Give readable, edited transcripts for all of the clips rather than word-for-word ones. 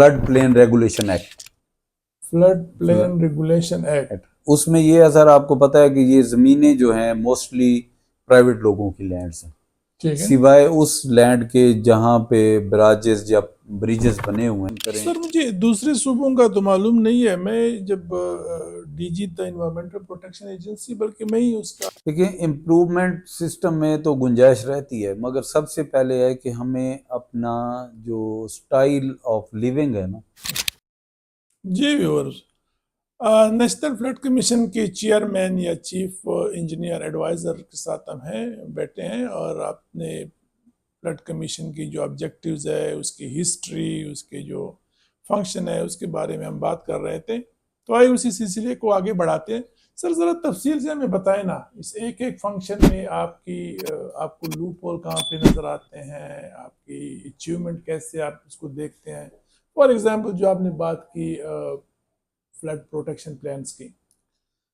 Flood plain regulation act. Flood plain regulation act, उसमें ये है सर, आपको पता है कि ये ज़मीनें जो हैं मोस्टली प्राइवेट लोगों की लैंड्स हैं, ठीक है। सिवाय उस लैंड के जहाँ पे बराजेस या ब्रिजेस बने हुए हैं। सर मुझे दूसरे सूबों का तो मालूम नहीं है, मैं जब डीजी था इन्वायरमेंटल प्रोटेक्शन एजेंसी, बल्कि मैं ही उसका। देखिए, इम्प्रूवमेंट सिस्टम में तो गुंजाइश रहती है, मगर सबसे पहले है कि हमें अपना जो स्टाइल ऑफ लिविंग है ना। जी व्यूअर्स, नेशनल फ्लड कमीशन के चेयरमैन या चीफ इंजीनियर एडवाइज़र के साथ हम हैं, बैठे हैं, और आपने फ्लड कमीशन की जो ऑब्जेक्टिव्स है, उसकी हिस्ट्री, उसके जो फंक्शन है, उसके बारे में हम बात कर रहे थे। तो आइए उसी सिलसिले को आगे बढ़ाते हैं। सर ज़रा तफसील से हमें बताएं ना, इस एक एक फंक्शन में आपको लूप होल कहाँ पे नज़र आते हैं, आपकी अचीवमेंट कैसे आप इसको देखते हैं। फॉर एग्जांपल जो आपने बात की फ्लड प्रोटेक्शन प्लान्स की,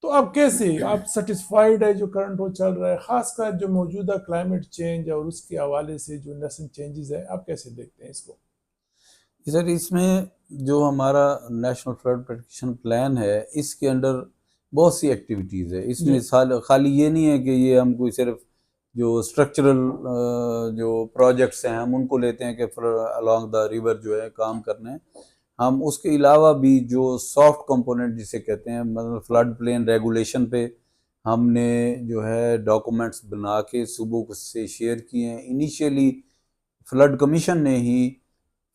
तो आप कैसे, आप सेटिस्फाइड है जो करंट हो चल रहा है, खासकर जो मौजूदा क्लाइमेट चेंज और उसके हवाले से जो नेशनल चेंजेस है, आप कैसे देखते हैं इसको? सर, इसमें जो हमारा नेशनल फ्लड प्रोटेक्शन प्लान है, इसके अंडर बहुत सी एक्टिविटीज़ है। इसमें खाली ये नहीं है कि ये हम कोई सिर्फ जो स्ट्रक्चरल जो प्रोजेक्ट्स हैं हम उनको लेते हैं कि अलॉन्ग द रिवर जो है काम करने हैं। हम उसके अलावा भी जो सॉफ्ट कंपोनेंट जिसे कहते हैं, मतलब फ्लड प्लेन रेगुलेशन पे हमने जो है डॉक्यूमेंट्स बना के सूबों से शेयर किए हैं। इनिशियली फ्लड कमीशन ने ही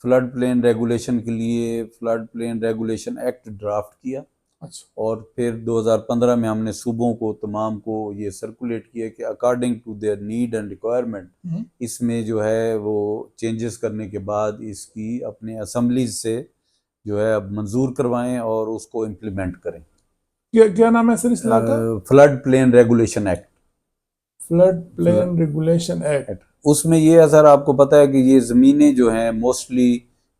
फ्लड प्लेन रेगुलेशन के लिए flood plain regulation act draft किया। अच्छा। और फिर 2015 में हमने सूबों को तमाम को ये सर्कुलेट किया कि according to their need and requirement इसमें जो है वो चेंजेस करने के बाद इसकी अपने असम्बलीज से जो है अब मंजूर करवाएं और उसको इम्प्लीमेंट करें। क्या क्या नाम है सर इस लॉ का? Flood plain regulation act. Flood plain regulation act. उसमें ये है सर, आपको पता है कि ये ज़मीनें जो हैं मोस्टली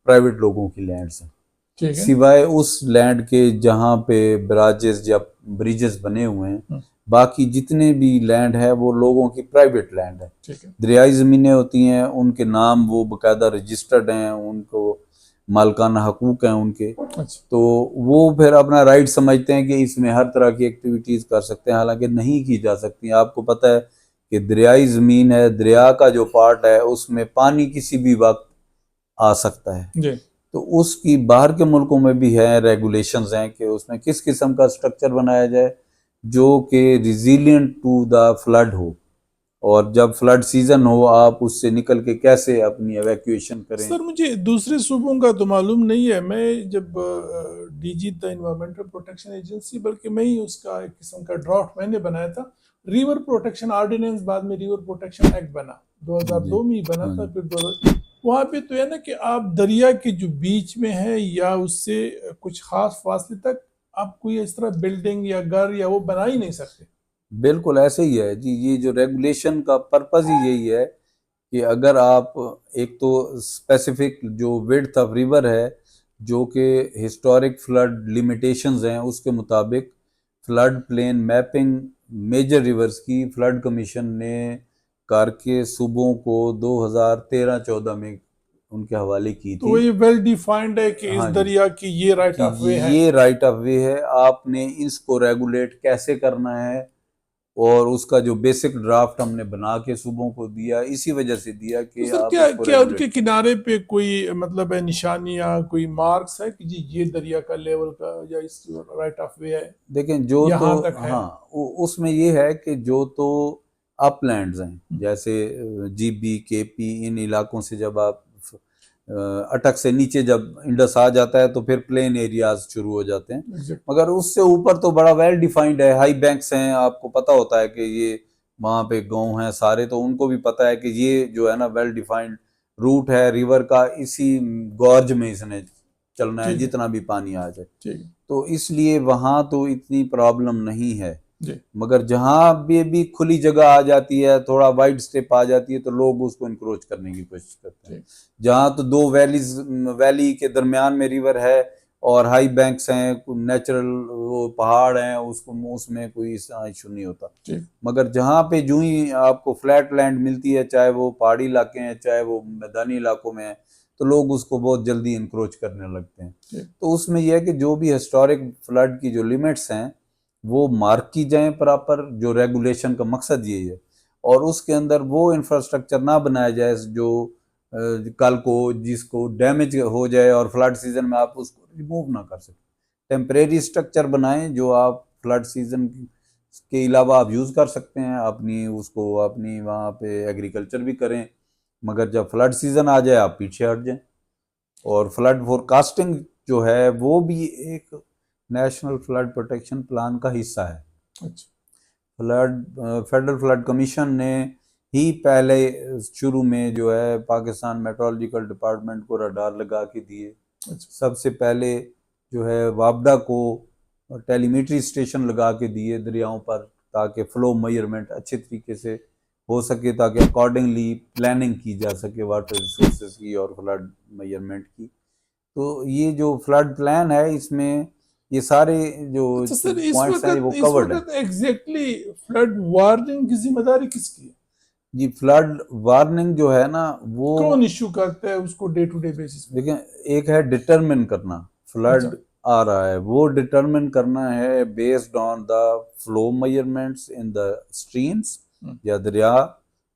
प्राइवेट लोगों की लैंड्स हैं, ठीक है। सिवाय उस लैंड के जहाँ पे बराजेस या ब्रिजेस बने हुए हैं। बाकी जितने भी लैंड है वो लोगों की प्राइवेट लैंड है। ठीक है। दरियाई ज़मीनें होती हैं, उनके नाम वो बाकायदा रजिस्टर्ड हैं, उनको मालकाना हकूक़ हैं उनके। अच्छा। तो वो फिर अपना राइट समझते हैं कि इसमें हर तरह की एक्टिविटीज़ कर सकते हैं, हालांकि नहीं की जा सकती। आपको पता है कि दरियाई ज़मीन है, दरिया का जो पार्ट है उसमें पानी किसी भी वक्त आ सकता है। जी। तो उसकी बाहर के मुल्कों में भी है, रेगुलेशंस हैं कि उसमें किस किस्म का स्ट्रक्चर बनाया जाए जो कि रिजिलियंट टू द फ्लड हो, और जब फ्लड सीजन हो आप उससे निकल के कैसे अपनी एवैक्यूएशन करें। सर मुझे दूसरे सूबों का तो मालूम नहीं है, मैं जब डीजी था इन्वायरमेंटल प्रोटेक्शन एजेंसी, बल्कि मैं ही उसका एक किस्म का ड्राफ्ट मैंने बनाया था। रिवर प्रोटेक्शन ऑर्डिनेंस, बाद में रिवर प्रोटेक्शन एक्ट बना, 2002 में ही बना था। फिर 2000 वहाँ पे तो है ना कि आप दरिया के जो बीच में है या उससे कुछ खास फासले तक आप कोई इस तरह बिल्डिंग या घर या वो बना ही नहीं सकते। बिल्कुल ऐसे ही है जी। ये जो रेगुलेशन का पर्पज़ ही यही है कि अगर आप एक तो स्पेसिफिक जो विड्थ ऑफ रिवर है जो कि हिस्टोरिक फ्लड लिमिटेशंस हैं उसके मुताबिक flood plain mapping major rivers की फ्लड कमीशन ने करके सूबों को 2013-14 में उनके हवाले की तो थी। ये वेल डिफाइंड है कि इस हाँ जी, दरिया की ये राइट कि ऑफ वे है। ये राइट ऑफ वे है, आपने इसको रेगुलेट कैसे करना है। और उसका जो बेसिक ड्राफ्ट हमने बना के सूबों को दिया, इसी वजह से दिया तो कि सर आप क्या इसको क्या उनके रेगुलेट। किनारे पे कोई मतलब है निशानियां, कोई मार्क्स है कि जी ये दरिया का लेवल का या इस राइट ऑफ वे है, देखें जो तो यहाँ तक है? हाँ, उसमें ये है कि जो तो अपलैंड्स हैं जैसे जीबी केपी, इन इलाकों से जब आप अटक से नीचे जब इंडस आ जाता है तो फिर प्लेन एरियाज शुरू हो जाते हैं। मगर उससे ऊपर तो बड़ा वेल डिफाइंड है, हाई बैंक्स हैं, आपको पता होता है कि ये वहाँ पे गांव हैं सारे, तो उनको भी पता है कि ये जो है ना वेल डिफाइंड रूट है रिवर का, इसी गॉर्ज में इसने चलना है ठीक है। जितना भी पानी आ जाए। ठीक है। तो इसलिए वहाँ तो इतनी प्रॉब्लम नहीं है। जी। मगर जहाँ भी खुली जगह आ जाती है, थोड़ा वाइड स्टेप आ जाती है, तो लोग उसको इंक्रोच करने की कोशिश करते हैं। जहाँ तो दो वैली के दरमियान में रिवर है और हाई बैंक्स हैं, नेचुरल वो पहाड़ हैं, उसको उसमें कोई इशू नहीं होता। मगर जहाँ पे जो ही आपको फ्लैट लैंड मिलती है, चाहे वो पहाड़ी इलाके हैं चाहे वो मैदानी इलाकों में है, तो लोग उसको बहुत जल्दी इंक्रोच करने लगते हैं। जी। तो उसमें यह है कि जो भी हिस्टोरिक फ्लड की जो लिमिट्स हैं वो मार्क की जाएं प्रॉपर, जो रेगुलेशन का मकसद यही है, और उसके अंदर वो इंफ्रास्ट्रक्चर ना बनाया जाए जो कल को जिसको डैमेज हो जाए और फ्लड सीजन में आप उसको रिमूव ना कर सकें। टेम्परेरी स्ट्रक्चर बनाएं जो आप फ्लड सीजन के अलावा आप यूज़ कर सकते हैं, अपनी उसको अपनी वहाँ पे एग्रीकल्चर भी करें, मगर जब फ्लड सीजन आ जाए आप पीछे हट जाएं। और फ्लड फोरकास्टिंग जो है वो भी एक नेशनल फ्लड प्रोटेक्शन प्लान का हिस्सा है। अच्छा। फेडरल फ्लड कमीशन ने ही पहले शुरू में जो है पाकिस्तान मेट्रोलॉजिकल डिपार्टमेंट को रडार लगा के दिए। अच्छा। सबसे पहले जो है वापडा को टेलीमेट्री स्टेशन लगा के दिए दरियाओं पर, ताकि फ्लो मेजरमेंट अच्छे तरीके से हो सके, ताकि अकॉर्डिंगली प्लानिंग की जा सके वाटर रिसोर्सेज की और फ्लड मेजरमेंट की। तो ये जो फ्लड प्लान है इसमें ये सारे जो अच्छा सर, पॉइंट्स हैं वो कवर्ड है। एग्जैक्टली फ्लड वार्निंग की जिम्मेदारी किसकी है? जी, फ्लड वार्निंग जो है ना वो कौन इश्यू करता है उसको डे टू डे बेसिस पे? देखिए, एक है डिटरमिन करना, फ्लड अच्छा। आ रहा है वो डिटरमिन करना है based on the flow measurements in the streams या दरिया,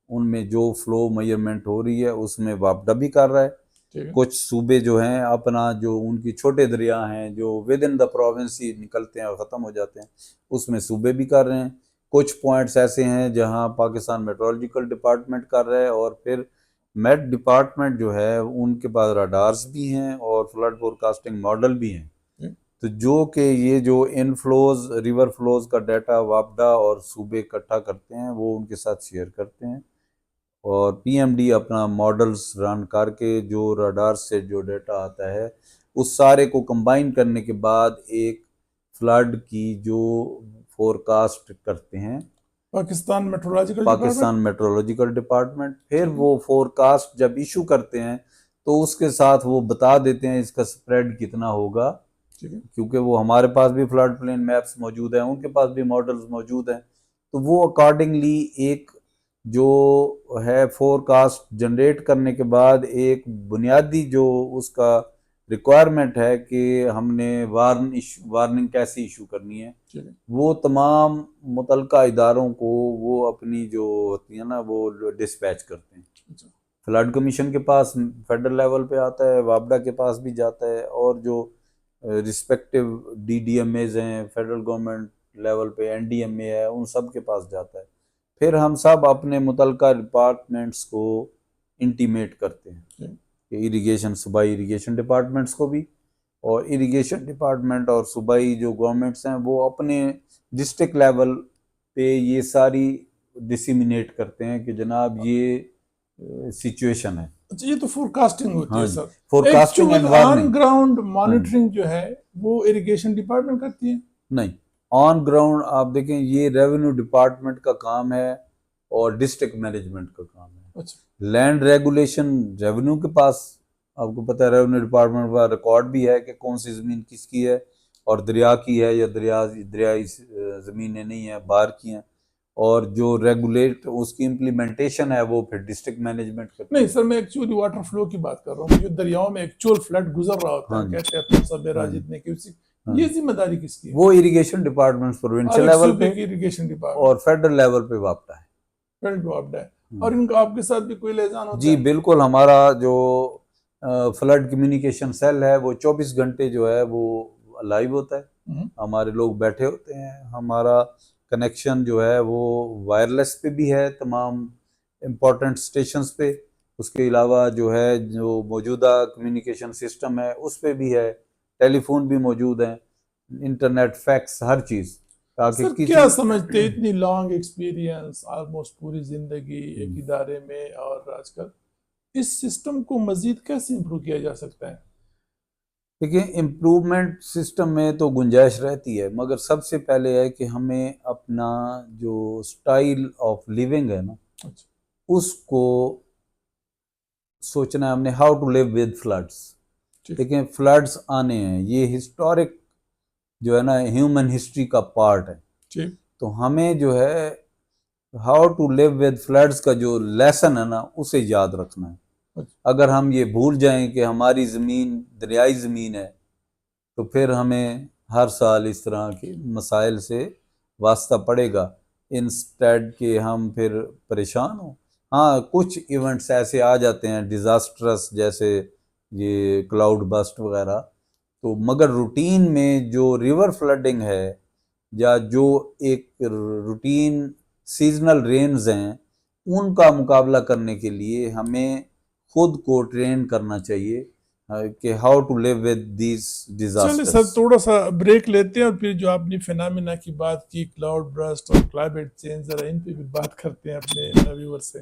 उनमें जो फ्लो मेजरमेंट हो रही है उसमें वापडा भी कर रहा है। ठीक है। कुछ सूबे जो हैं अपना जो उनकी छोटे दरिया हैं जो विद इन द प्रोविंस ही निकलते हैं और ख़त्म हो जाते हैं, उसमें सूबे भी कर रहे हैं। कुछ पॉइंट्स ऐसे हैं जहां पाकिस्तान मेट्रोलॉजिकल डिपार्टमेंट कर रहा है, और फिर मेट डिपार्टमेंट जो है उनके पास रडार्स भी हैं और फ्लड फोरकास्टिंग मॉडल भी हैं। तो जो कि ये जो इनफ्लोज रिवर फ्लोज का डाटा वापडा और सूबे इकट्ठा करते हैं वो उनके साथ शेयर करते हैं, और पीएमडी अपना मॉडल्स रन करके जो रडार से जो डाटा आता है उस सारे को कंबाइन करने के बाद एक फ्लड की जो फोरकास्ट करते हैं पाकिस्तान मेट्रोलॉजिकल डिपार्टमेंट। फिर वो फोरकास्ट जब इशू करते हैं तो उसके साथ वो बता देते हैं इसका स्प्रेड कितना होगा, क्योंकि वो हमारे पास भी फ्लड प्लेन मैप्स मौजूद हैं, उनके पास भी मॉडल्स मौजूद हैं, तो वो अकॉर्डिंगली एक जो है फोरकास्ट जनरेट करने के बाद एक बुनियादी जो उसका रिक्वायरमेंट है कि हमने वार्निंग कैसे इशू करनी है, वो तमाम मुतलका इदारों को वो अपनी जो होती है ना वो डिस्पैच करते हैं। फ्लड कमीशन के पास फेडरल लेवल पे आता है, वापडा के पास भी जाता है, और जो रिस्पेक्टिव डीडीएमएज हैं फेडरल गवर्नमेंट लेवल पे, एनडीएमए है, उन सब के पास जाता है। फिर हम सब अपने मुतलका डिपार्टमेंट्स को इंटीमेट करते हैं कि इरिगेशन सूबाई इरिगेशन डिपार्टमेंट्स को भी, और इरिगेशन डिपार्टमेंट और सूबाई जो गवर्नमेंट्स हैं वो अपने डिस्ट्रिक्ट लेवल पे ये सारी डिसिमिनेट करते हैं कि जनाब ये सिचुएशन है। अच्छा, ये तो फोरकास्टिंग होती है sir. Forecasting and on ground monitoring जो है वो इरिगेशन डिपार्टमेंट करती है? नहीं, ऑन ग्राउंड आप देखें ये रेवेन्यू डिपार्टमेंट का काम है और डिस्ट्रिक्ट मैनेजमेंट का काम है। अच्छा। लैंड रेगुलेशन रेवेन्यू के पास, आपको पता है रेवेन्यू डिपार्टमेंट का रिकॉर्ड भी है कि कौन सी ज़मीन किसकी है, और दरिया की है या दरियाई ज़मीनें नहीं है, बाहर की हैं, और जो रेगुलेट उसकी इम्प्लीमेंटेशन है वो फिर डिस्ट्रिक्ट मैनेजमेंट करती है। नहीं सर, मैं एक्चुअली वाटर फ्लो की बात कर रहा हूँ, जो दरियाओं में एक्चुअल फ्लड गुजर रहा होता है, कहते हैं सवेरा जितने क्यूसिक, ये जिम्मेदारी किसकी है? वो इरिगेशन डिपार्टमेंट प्रोविंशियल लेवल पे, इरिगेशन डिपार्टमेंट और फेडरल लेवल पे वापटा है। फेडरल पे वापटा है। और इनका आपके साथ भी कोई लियाज़ान होता जी है? बिल्कुल, हमारा जो फ्लड कम्युनिकेशन सेल है वो 24 घंटे जो है वो लाइव होता है, हमारे लोग बैठे होते हैं, हमारा कनेक्शन जो है वो वायरलेस पे भी है तमाम इम्पोर्टेंट स्टेशंस पे, उसके अलावा जो है जो मौजूदा कम्युनिकेशन सिस्टम है उस पे भी है, टेलीफोन भी मौजूद है, इंटरनेट, फैक्स, हर चीज़। सर क्या समझते हैं, इतनी लॉन्ग एक्सपीरियंस, ऑलमोस्ट पूरी जिंदगी एक इदारे में, और आजकल इस सिस्टम को मजीद कैसे इम्प्रूव किया जा सकता है? देखिए, इम्प्रूवमेंट सिस्टम में तो गुंजाइश रहती है, मगर सबसे पहले है कि हमें अपना जो स्टाइल ऑफ लिविंग है ना, उसको सोचना है हमने, how to live with floods. देखिए, फ्लड्स आने हैं, ये हिस्टोरिक जो है ना ह्यूमन हिस्ट्री का पार्ट है, तो हमें जो है how to live with floods का जो लेसन है ना उसे याद रखना है। अगर हम ये भूल जाएं कि हमारी ज़मीन दरियाई ज़मीन है तो फिर हमें हर साल इस तरह के मसाइल से वास्ता पड़ेगा, इंस्टेड कि हम फिर परेशान हों। हाँ, कुछ इवेंट्स ऐसे आ जाते हैं डिज़ास्ट्रस, जैसे ये क्लाउड बस्ट वगैरह, तो मगर रूटीन में जो रिवर फ्लडिंग है या जो एक रूटीन सीजनल रेन्स हैं, उनका मुकाबला करने के लिए हमें खुद को ट्रेन करना चाहिए कि how to live with these चलिए डिजास्टर्स। सर, थोड़ा सा ब्रेक लेते हैं और फिर जो आपने फिनोमेना की बात की, क्लाउड बर्स्ट और क्लाइमेट चेंज, जरा इन पे भी बात करते हैं अपने व्यूअर से।